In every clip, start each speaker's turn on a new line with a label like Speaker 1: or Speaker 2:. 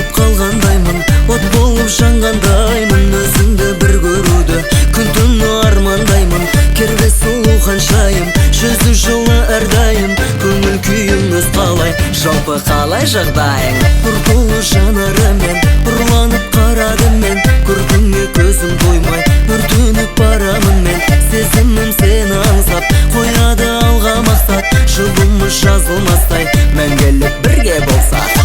Speaker 1: болып қалғандаймын, от болып жанғандаймын. Өзіңді бір көруді күн-түн армандаймын. Кербез сұлу ханшайым, жүзі жылы әрдайым. Көңіл күйіңіз қалай, жалпы қалай жағдайың? Нұр толы жанарымен ұрланып қарадым мен. Көркіңе көзім тоймай өртеніп барамын мен. Сезімім сені аңсап қояды алға мақсат. Жұбымыз жазылмастай мәңгілік бірге болсақ.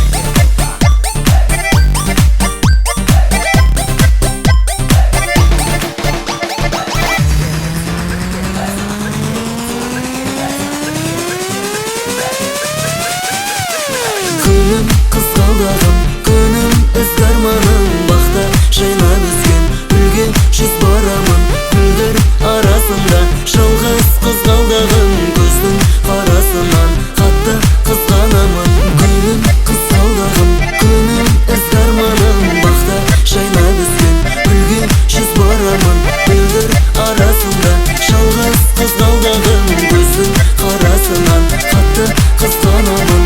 Speaker 1: Күнім қызғалдағым, күнім ізгі арманым. Бақта жайнап өскен гүлге жүз барамын. Гүлдер арасында жалғыз қызғалдағым. Көздің қарасынан қатты қызғанамын. Күнім қызғалдағым, күнім ізгі арманым. Бақта жайнап өскен гүлге жүз барамын. Гүлдер арасында жалғыз қызғалдағым. Көздің қарасынан қатты қызғанамын.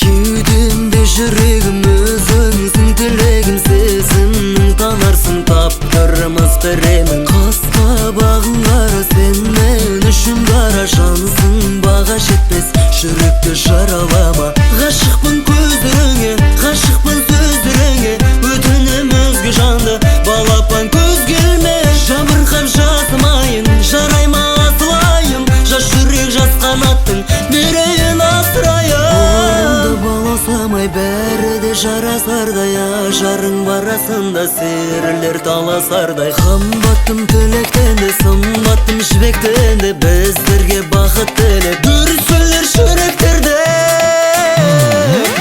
Speaker 1: Кеудемде жүрегім өзіңсің, тілегім сезімнің танарсың. Таптырмас біремін қасқа бағыңғара. Сен мен үшін дара жансың, баға жетпес жүректі жаралама. Ғашықпын көздеріңе, ғашықпын сөздеріңе. Өтінем өзге жанды балапан көз келме. Жабырқап жасымайын, жарай ма асылайын. Жас жүрек жас қанаттың мерейін асырайын. Баласамай бәрі де жарасардай, ажарың барасында серілер таласардай. Қымбаттым тілектен де, сымбаттым жібектен де, біздерге бақыт тілеп дүрсілер жүректерде.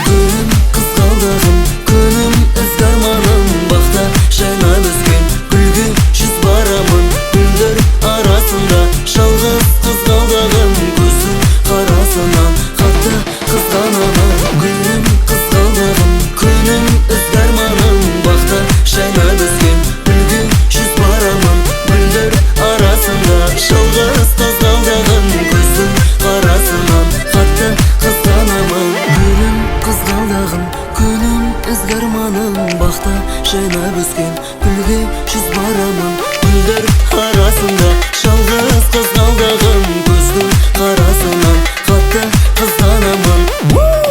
Speaker 1: Күнім қызғалдағым, күнім ізгі арманым. Бақта жайнап өскен гүлге жүз барамын. Гүлдер арасында жалғыз қызғалдағым. Көздің қарасынан қатты қызғанамын. Күнім қызғалдағым, күнім ізгі арманым. Бақта жайнап өскен гүлге жүз барамын. Гүлдер арасында жалғыз қызғалдағым. Көздің қарасынан қатты қызғанамын. Күнім қызғалдағым, күнім ізгі арманым. Бақта жайнап өскен гүлге жүз барамын. Гүлдер арасында жалғыз қызғалдағым. Көздің қарасынан қатты қызғанамын.